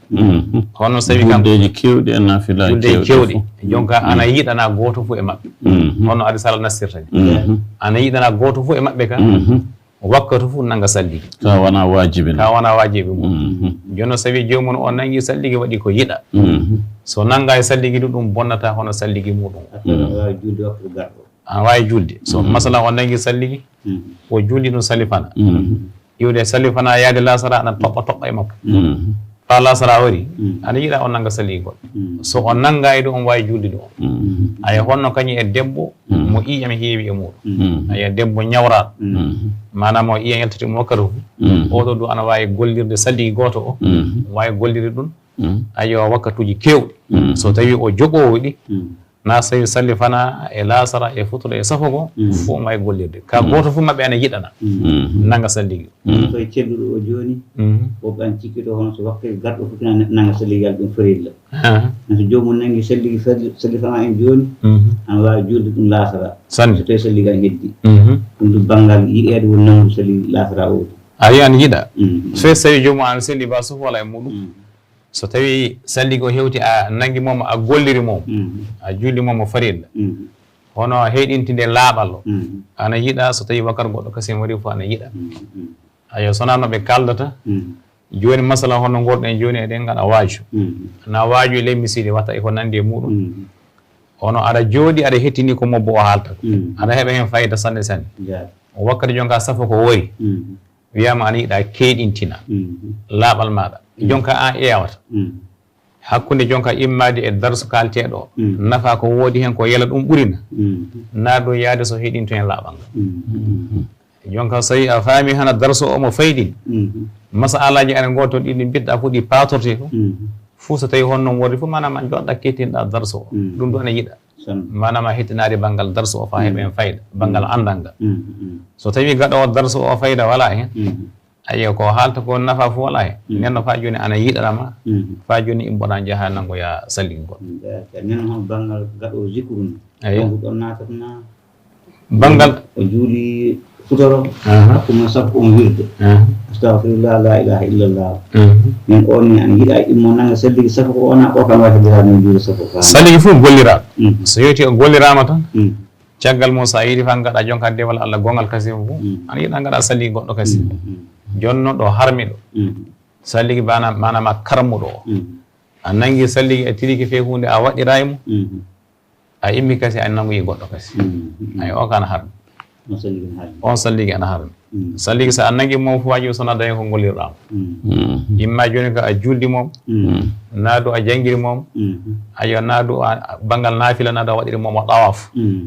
hono so tawi juldeji kewɗi e nafila kewɗi jonka ana yiɗana goto fof e mabɓe hono adi sala nastirta ni ana yiɗana goto fof e mabɓe ka wakkatu fof nanga salligi ka wona wajibi mum jonno so tawi jomum o nangi salligi waɗi ko yiɗa so nanga e salligi ɗum bonnata hono salligi muɗum ana wawi julde so masalan o nangi salligi o juldi ɗum salifana iwde salifana yaade lasara ana toɓɓa e makko ɓa lasara wari ana yiiɗa o nanga salligi goɗɗo so o nanga e ɗum on wawi julde ɗum aya honno kañum e debbo mo iyam heewi e muɗum aya debbo ñawraɗo manam o iyam yaltati mo wakkati fof oɗo du ana wawi gollirde salligi goto o wawi gollirde ɗum ayo wakkatuji kewɗi so tawi o joɓowo ɗi na sawi sallifana e lasara e futuro e safogo fof wawi gollirde ka goto fof mabɓe ana yiɗana nanga salligi koye celluɗo o joni woɓɓe an cikkito hono so wakkati garɗo fof nanga salligal ɗum farilla so jomum nangi salligi sallifana en joni ana wawi julde ɗum lasara so tawi salligal heddi ɗum ɗum banggal yiɗede woni nangude salligi lasara o a yi an yiɗa so tawi jomum ana selli ba sof wala e muɗum so tawi salligi o hewti a nangi momo a golliri mom a julli momo farilla hono heɗintinde laaɓal o ana yiɗa so tawi wakkati goɗɗo kasim wari fof ana yiɗa ayo sonano ɓe kaldata joni masala hono gorɗen joni eɗen gaɗa waaju na waaju e ley misiɗe watta eko nandi e muɗum hono aɗa jooɗi aɗa hettini ko mobbo o haalta aɗa heeɓa hen fayida sanne sanne o wakkati jonka safo ko wari wiyama ana yiɗa keɗintina laaɓal maɗa jonka an ƴeewata hakkunde jonka immade e darsu kalteɗo o nafa ko woodi hen ko yela ɗum ɓurina na ɗum yaade so heɗinto hen laaɓal ngal jonka so tawi a faami hana darsu o mo fayɗin masalaji ane goto ɗiɗi mbiɗɗa fof ɗi patorte ko fuu so tawi honnoon wordi fof manama joɗɗa kettinɗa darsu o ɗum ɗo ene yiɗa manama hettinade banggal darsu o fa heeɓen fayda banggal andal ngal so tawi gaɗowo darsu o fayda wala hen ayo ko haalta ko nafa fof wala hen nenno fa joni ana yiɗanama fa joni imboɗa jaaha nangoya salligi goɗɗo nen hon banggal gaɗo zikru ayi ɗon natatna banggal o juuli futoro hakkude sappo on wirde astahfirullah la ilaha illallah min on ni ana yiɗa immo nanga salligi sappo ko wona o kam wawi heɓirade no juuɗe sappo salligi fof golliraɗo so yewti o gollirama tan caggal mum sa yiɗi fa gaɗa jonka dewal Allah gongal kasi fof ana yiɗa gaɗa salligi goɗɗo kasi jonno ɗo harmiɗo salligi manama karmuɗo o a nangi salligi a tiriki fe hunde a waɗiraymo a immi kasi a nangoyi goɗɗo kasi ay o kana harmi on salligi ana harmi salligi so a nangi mom fo waji sona dañi ko gollirɗamo imma joni ko a juldi mom naadu a jangguiri mom ayo naadu banggal nafila naadu a waɗiri mom o ɗawaf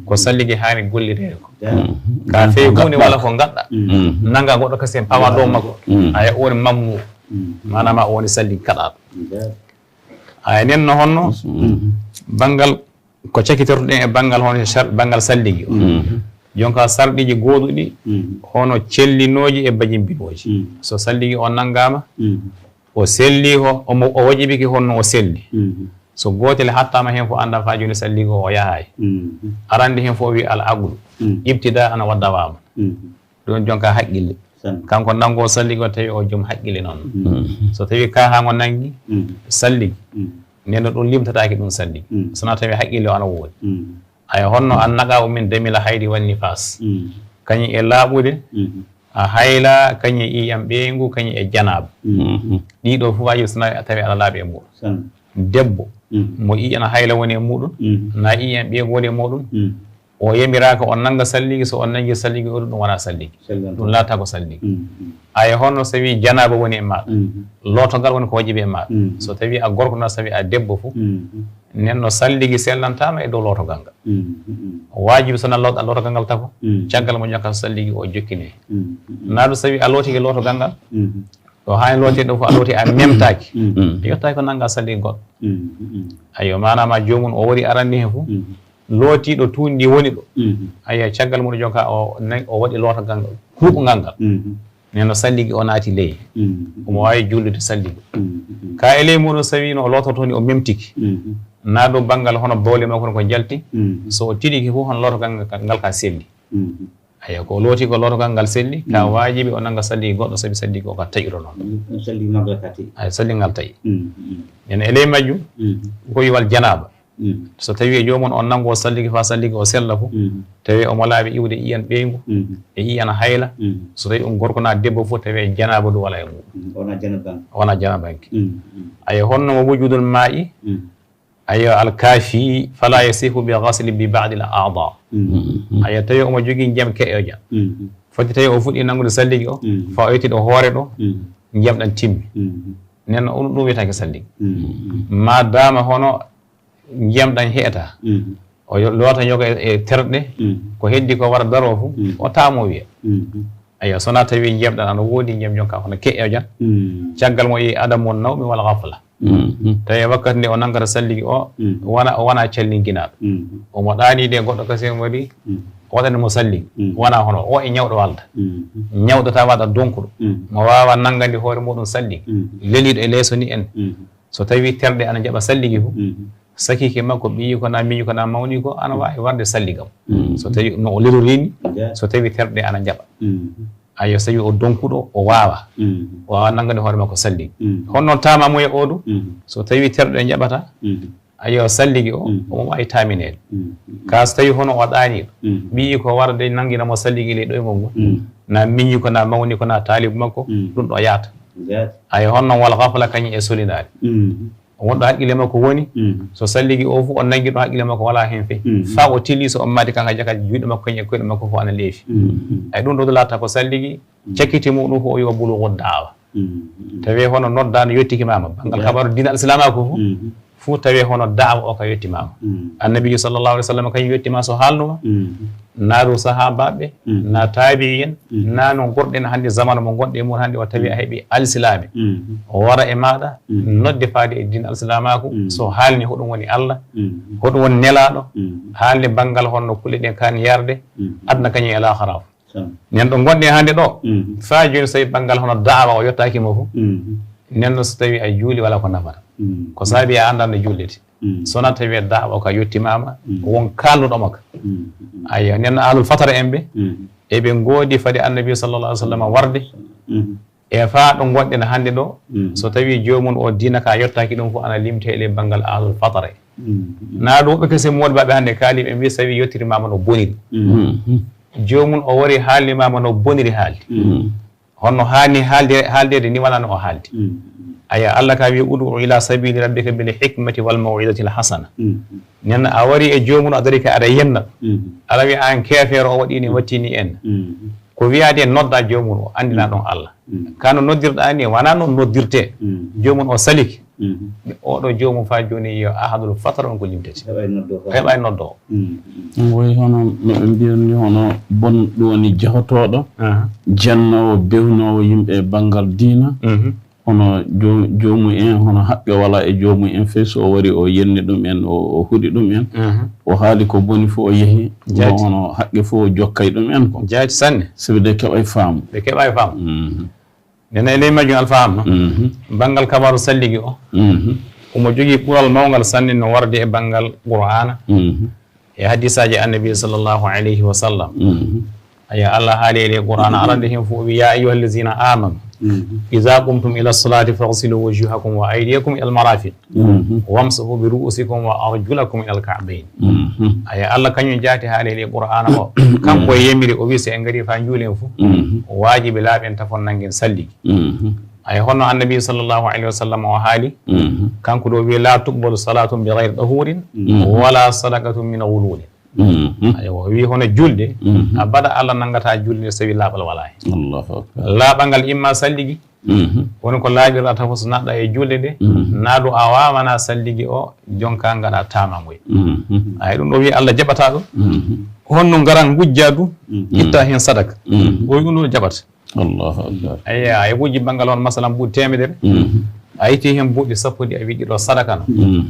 ko salligi hani gollirede ko ka fewi hunde walla ko gaɗɗa nanga goɗɗo kasi en pawa ɗo makko aya o woni mammu manama o woni salligi kaɗaɗo aya nenno honno banggal ko cakkitortoɗen e banggal hono banggal salligi o jonka sarɗiji goɗuɗi hono cellinoji e bajimbinoji so salligi o nangama o selli o wajibiki honno o selli so gotel hattama hen fo anda fa joni salligi o yahay arande hen fo wi al aglu ibtida ana waddawama ɗon jonka haqqille kanko nango salligi o tawi o joom haqqille noon so tawi ka hango nangi salligi neno ɗum limtataki ɗum salligi sona tawi haqqille o ana woodi ay honno an naga o min damila haydi wanni fas kañum e laaɓude a hayla kañum e iyam ɓeygu kañum e janaba ɗiɗo fof waji so tawi aɗa laaɓi e muɗum debbo mo iyana hayla woni e muɗum na iyam ɓeygu woni e muɗum o yemiraka on nanga salligi so on nangi salligi o ɗum wona salligi ɗum laata ko salligi aya honno so wi janaba woni e maɗa lotogal woni ko wajibi e maɗa so tawi a gorko na so tawi a debbo fo nenno salligi sellantama e dow lotogal ngal wajibi so nallawɗa lotogal ngal tako caggal mo ñaka salligi o jokkine naɗo so tawi a lotiki lotogal ngal o hani looti ɗo fof a looti a memtaki yettaki ko nanga salligi goɗɗo ayo manama jomum o wari aranni hen fof lootiɗo tuundi woni ɗo aya caggal muɗum jonka o waɗi lotogal ngal kuuɓogal ngal neno salligi o naati ley omo wawi jullude salligi ka e ley muɗum so wino o lototo ni o memtiki na ɗum banggal hono bawle makko ko jalti so o tiɗiki fof hono lotogal ngal ka selli aya ko looti ko lotogal ngal selli ka wajibi o nanga salligi goɗɗo saabi salligi o ka taƴiro noon salligi ngal taƴi nene e ley majjum ko yiwal janaba so tawi e jomum on nango salligi fa salligi o sella fof tawi omo laaɓi iwde iyan ɓeygu e iyan hayla so tawi ɗum gorko na debbo fof tawi janaba ɗum wala e muɗum wona janabanke aya honno mo wujudul maa'i aya alkafi fala yasihu bi ghasli bi ba'd al a'da aya tawi omo jogui jam ke'oja foti tawi o fuɗɗi nangude salligi o fa o yetti ɗo hoore ɗo jam ɗan timmi nenno ɗum wiyetake salligi ma dama hono jiyamɗan heeta o loota yoga e terɗe ko heddi ko wara daro fof o taamo wiya ayo sona tawi jiyamɗan ana woodi jiyam jonka hono ke'e jan caggal mo yi adam won nawmi wala gafla tawi wakkati nde o nangata salligi o wona callinginaɗo omo ɗaanide goɗɗo kasi waɗi waɗande mo salligi wona hono o e ñawɗo walda ñawɗota waɗa donkuɗo mo wawa nangande hoore muɗum salligi leliɗo e leeso ni en so tawi terɗe ana jaɓa salligi fof sakiki makko ɓiyi ko na miñi ko na mawni ko ana wawi warde salligam so tawi no o lirorini so tawi terɗe ana jaɓa ayo so tawi o donkuɗo o wawa nangande hoore makko salligi honnoon tamamu e oɗo so tawi terɗe jaɓata ayo salligi o omo wawi taminede ka so tawi hono o ɗaniɗo ɓiyi ko warde nanguinamo salligi ley ɗoygol ngol na miñi ko na mawni ko na talibu makko ɗum ɗo yaata ayo honnoon wala gafala kañum e solinade wonɗo haqqille makko woni so salligi o fof on nangi ɗo haqqille makko wala hen fe fa o tilli so on maadi kanka jakati juuɗe makko kañum e koyɗe makko fof ana leefi ay ɗum ɗo laata ko salligi cakkiti muɗum fof o yo bulugo daawa tawi hono noddano yettikimama banggal kabaru dina al'islamaku fof tawi hono daawa o ka yettimama annabijo sallllahu alih w sallam kañum yettima so haalnuma na ɗum sahabaɓe na taabi en na no gorɗen hannde zamanu mo gonɗe mum hannde o tawi a heeɓi alislami o wara e maɗa nodde faade e dina alislamaku so haalni hoɗum woni allah hoɗum woni nelaɗo haalde banggal honno kulle ɗen kan yarde adna kañum e laharafu nen ɗo gonɗe hannde ɗo fa joni so tawi banggal hono daawa o yettakimo fof nenno so tawi a juuli wala ko nafata ko saabi a andan no jullete sona tawi daawa ka yettimama won kalnuɗoma ka aya nenno alul fatara en ɓe eɓe goodi fade annabi sallallah alih w sallam warde e fa ɗo gonɗen hannde ɗo so tawi jomum o dina ka yettaki ɗum fof ana limte ele banggal alul fatara na ɗum woɓɓe kese modbaɓe hannde kaaliɓe mbi so tawi yettirimama no boniri jomum o wari haalnimama no boniri haalde honno hani haaldede ni wala no o haaldi aya allah ka wi udu ila sabili rabbika bil hikmati wal maw'izati al hasana nen a wari e jomum a dari ka aɗa yenna ala wi an kefeero o waɗini wattini en ko wiyade nodda jomum o andina ɗon allah kano noddirɗa ni wona noon noddirte jomum o saliki oɗo jomum fa joni yo ahadul fatara on ko limtete heɓa noddo woy hono noɓe mbiyani hono bonɗo woni jahotoɗo jannowo bewnowo yimɓe banggal diina hono jomum en hono haqqe wala e jomum en fe so o wari o yenni ɗum en o huuɗi ɗum en o haali ko boni fof o yeehi hono haqqe fof o jokkay ɗum en ko jaati sanne sabi de keɓay faamu nene e ley majjum alfahamno banggal kabaru salligi o omo jogui ɓural mawgal sanne no warde e banggal qur'ana e hadisaji annabi sallllahu alayhi wa sallam aya allah haali ele qur'ana arande hen fof wi ya ayuha allazina amanu إذا قمتم إلى الصلاة فاغسلوا وجوهكم وأيديكم إلى المرافق وامسحوا برؤوسكم وأرجلكم إلى الكعبين أي الله كان يجاتي هذه القرآن كم ويمري أبيس إنغري فانجولين فو واجب لا بنتفن نجن سلي أي هنا النبي صلى الله عليه وسلم وحالي كان كدو لا تقبل صلاة بغير طهور ولا صدقة من غلول aywa wi hono julde a baɗa Allah nangata julde so tawi laaɓal wala hen Allahu akbar laaɓal ngal imma salligi woni ko laaɓirata fof so naɗɗa e julde nde naadu a wawana salligi o jonka ngaɗa tamamoye ay ɗum ɗo wi Allah jaɓata ɗum honno ngaran gujja du itta hen sadaka o wi ɗum ɗo jaɓata Allahu akbar ayya ay gujji banggal on masalan buuɗi temedere a itti hen buuɗi sappo ɗi a wi ɗiɗo sadaka no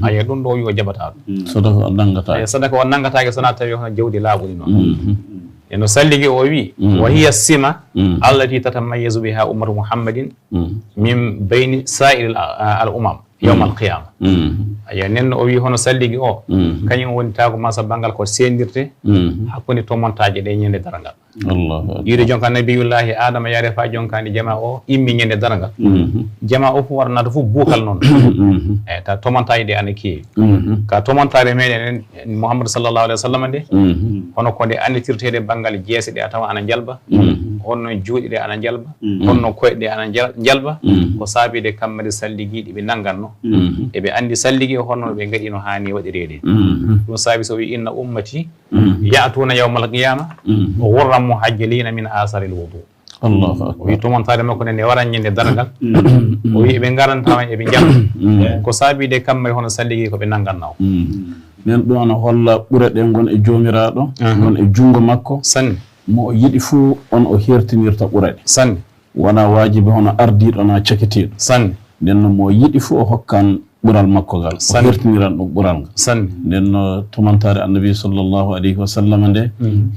aya ɗum ɗo wi o jaɓata ɗum sadaka o nangata aya sadaka o nangatake sona tawi hono jawdi laaɓuɗi noon eno salligi o wi wa hiya sima allati tatamayyazu biha ummatu muhammadin min bayni sa'iri al umam yawma al qiyama aya nenno o wi hono salligi o kañum woni tago masa banggal ko sendirte hakkunde tomontaje ɗe ñande darangal yiide jonka nabiyullahi adama yaare fa jonkani jama o immi ñande darangal jama o fof waɗanata fof buukal noon eyi ta tomontaji ɗe ana keewi ka tomontare meɗen mouhamadou sallllahu alayhi wa sallam nde hono ko nde anditirtede banggal jeese ɗe a tawa ana jalba honno juuɗe ɗe ana jalba honno koyɗe ɗe ana jalba ko saabide kammade salliguiɗi ɓe nanganno eɓe andi salligi honno ɓe gaɗi no hani waɗirede ɗum saabi so wi inna ummati ya'tuna yawmal qiyama o worram muhajjalina min asaril wudu Allahu akbar o wi tomontade makko nde waran ñande dargal o wi eɓe garantama eɓe jam ko saabide kamma hono salligi ko ɓe nangannawo nen ɗum ana holla ɓure ɗe gon e jomiraɗo gon e jungo makko sanne mo yiɗi fuu on o hertinirta ɓure ɗe sanne wona wajibi hono ardiɗo na cakitiɗo sanne nden no mo yiɗi fuu o hokkan ɓural makko ngal o hertiniran ɗum ɓural ngal sanne nden no tomantare annabi sallllahu alayhi wa sallam nde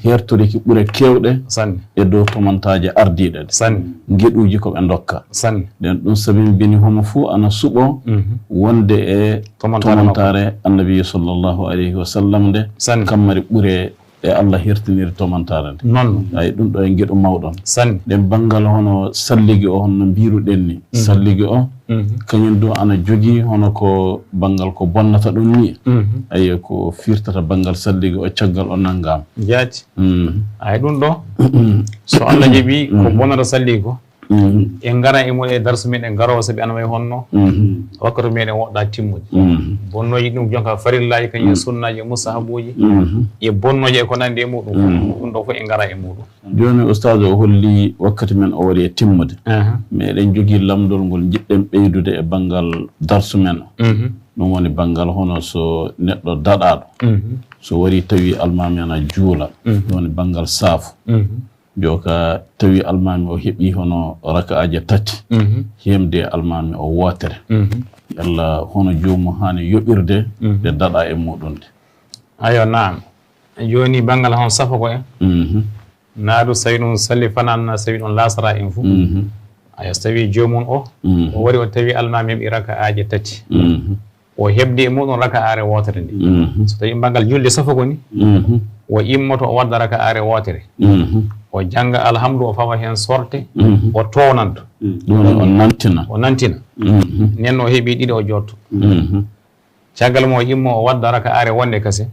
hertoriki ɓure kewɗe sanne e dow tomantaje ardiɗe ɗe sanne gueɗuji koɓe dokka sanne nden ɗum sabimbini homo fuu ana suɓo wonde e tomantare annabi sallllahu alayhi wa sallam nde kammari ɓure e Allah hertiniri tomantare nde noon ay ɗum ɗo e gueɗo mawɗon sanne nden banggal hono salligi o honno mbiruɗen ni salligi o kañum ɗo ana jogii hono ko banggal ko bonnata ɗum ni ayi ko firtata banggal salligi o caggal o nanngama jaati ay ɗum ɗo so Allah jaɓi ko bonnata salligi ko en gara e muɗe darsu meɗen garowo sabi ana way honno wakkatu meɗen woɗɗa timmude bonnoji ɗum jonka farillaji kañum e sunnaji e mustahabuji e bonnoji e ko nandi e muɗum ɗum ɗo fof en gara e muɗum joni oustade o holli wakkati men o waɗi e timmude meɗen jogui lamdol ngol jiɗɗen ɓeydude e banggal darsu men o ɗum woni banggal hono so neɗɗo daɗaɗo so wari tawi almami ana juula ɗum woni banggal saafu joka tawi almami o heɓi hono rakaaje tati hemde almami o wootere yalla hono jomum hani yoɓirde nde daɗa e muɗum de ayo naam joni banggal hon safa ko en naadu so tawi ɗum salli fanan so tawi ɗum lasara en fo aya so tawi jomum o wari o tawi almami heɓi rakaaje tati o heɓde e muɗum rakaare wootere nde so tawi banggal julde safa ko ni o immoto o wadda rakaare wootere o janga alhamdu o fawa hen sorte o townanto ɗum o nantina nen o heeɓi ɗiɗi o jotto caggal mo immo o wadda rakaare wonde kase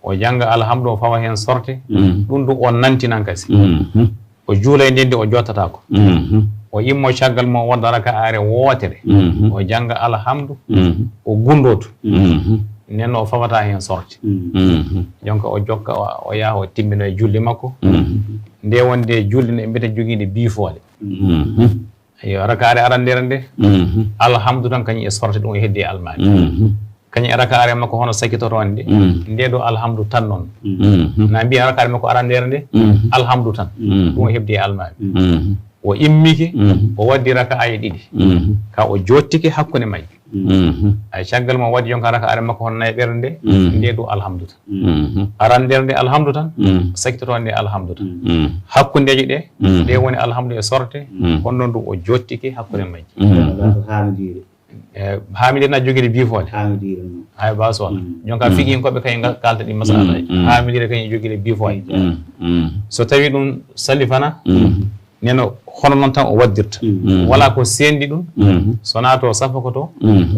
o janga alhamdu o fawa hen sorte ɗum du o nantinan kase o juula e ndende o jottatako o immo caggal mo wadda rakaare wootere o janga alhamdu o gundoto nen o fawata hen sorte jonka o jokka o yaha o timmino e julde makko nde wonde julde nde mbiyete joguide biifoole yo rakaare arandere nde alhamdu tan kañum e sorte ɗum o heddi e almami kañum e rakaare makko hono sakkitoto nde nde ɗo alhamdu tan noon na mbiya rakaare makko arandere nde alhamdu tan ɗum o hebdi e almami o immike o waddi rakaaje ɗiɗi ka o jottike hakkunde majji ay caggal mo waddi jonka rakaare makko hono nayiɓere nde nde ɗo alhamdu tan arandere nde alhamdu tan sakkitoto nde alhamdu tan hakkundeji ɗe nde woni alhamdu e sorte honno ndu o jottike hakkunde majji haamide na joguide biifoole hay baso wala jonka figui koɓe kañum kalta ɗi masala haamidire kañum joguide biifoole so tawi ɗum salli fana neno hono noon tan o waddirta wala ko sendi ɗum sona to safa ko to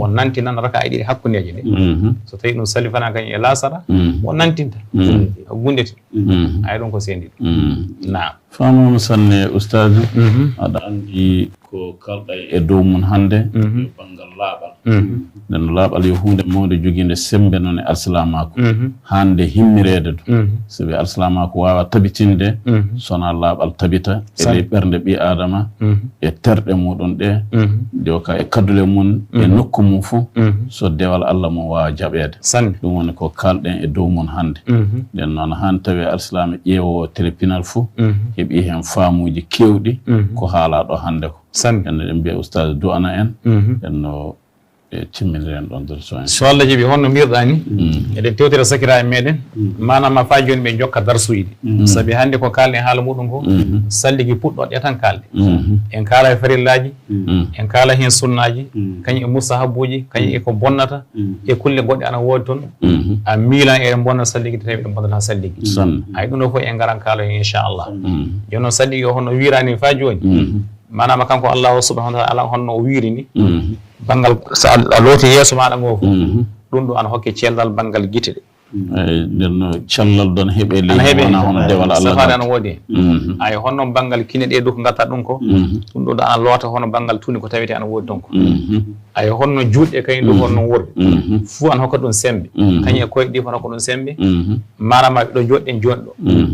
o nanti nan raka e ɗiɗi hakkundeje ɗe so tawi ɗum salli fana kañum e lasara o nantinta gundete ay ɗum ko sendi ɗum naam famama sanne oustade aɗa andi ko kalɗa e dow mum hannde banggal laaɓal nden laaɓal yo hunde mawde joginde sembe noon e alsilamako hande himmirede ɗum sabi alsilamako wawa tabitinde sona laaɓal tabita e ley ɓernde ɓi adama e terɗe muɗum ɗe nde ka e kaddule mum e nokku mum fo so dewal Allah mum wawa jaɓede ɗum woni ko kalɗen e dow mum hande nden noon han tawi alsilama ƴeewowo tribunal fo heeɓi hen faamuji kewɗi ko haalaɗo hande ko enne ɗen mbiya oustade du'ana en enno e timminiren ɗon nder so so Allah jaɓi honno mbirɗa ni eɗen tewtira sakira e meɗen manam ma fa joni ɓe jokka darsuji ɗi saabi hannde ko kalɗen haala muɗum ko salligi puɗɗoɗe tan kalɗe en kaala e farillaji en kaala hen sunnaji kañum e mustahabuji kañum e ko bonnata e kulle goɗɗe ana woodi toon a miilan eɗen bonna salligi tawi ɗen bonnata salligi ay ɗum ɗo fof en garan kaala hen inchallah joni noon salligi o honno wirani fa joni manama kanko Allahu subhanahu wa ta'ala honno o wiiri ni bangal so a looti yeeso maɗa ngo fof ɗum ɗo ana hokke cellal bangal gite ɗe nden cellal ɗon heeɓe ley wona hono dewal Allah safare ana woodi ay honno bangal kine ɗe ɗo ko gatta ɗum ko ɗum ɗo ana loota hono bangal tuuni ko tawete ana woodi toon ko ay honno juuɗe kañum ɗo honno worɓe fuu ana hokka ɗum sembe kañum e koye ɗi fana ko ɗum sembe manama ɗo joɗɗen joni ɗo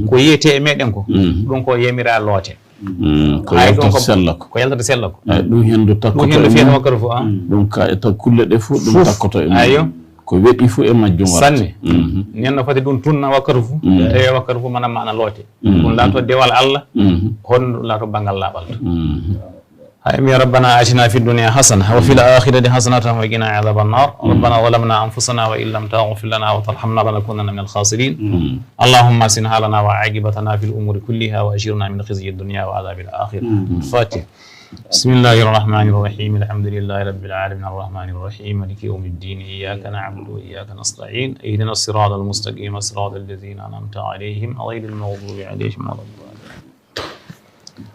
ko yiyete e meɗen ko ɗum ko yemira loote ko yaltata sella ko ko yaltata sella ko ɗum hendu takkoto ɗum hendu fiyata wakkati fof ɗum ka e taw kulle ɗe fof ɗum takkoto e ayo ko weɗi fof e majjum sanne nenno fati ɗum tunna wakkati fof tawi wakkati fof manama ana loote ɗum laato dewal Allah honno ɗum laato banggal laaɓal آمين. ربنا آتنا في الدنيا حسنة وفي الآخرة حسنة وقنا عذاب النار ربنا ظلمنا أنفسنا وإن لم تغفر لنا وترحمنا لنكونن من الخاسرين اللهم أحسن حالنا وعاقبتنا في الأمور كلها وأجرنا من خزي الدنيا وعذاب الآخرة الفاتحة بسم الله الرحمن الرحيم الحمد لله رب العالمين الرحمن الرحيم مالك يوم الدين إياك نعبد وإياك نستعين اهدنا الصراط المستقيم صراط الذين أنعمت عليهم غير المغضوب عليهم ولا الضالين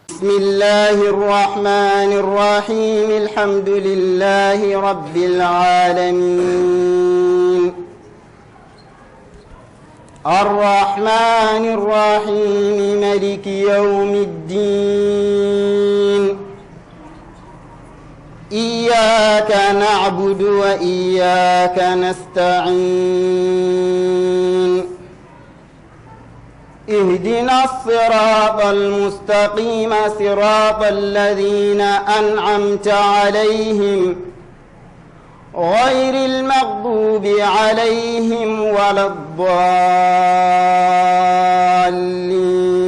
بسم الله الرحمن الرحيم الحمد لله رب العالمين الرحمن الرحيم مالك يوم الدين إياك نعبد وإياك نستعين اهدنا الصراط المستقيم صراط الذين أنعمت عليهم غير المغضوب عليهم ولا الضالين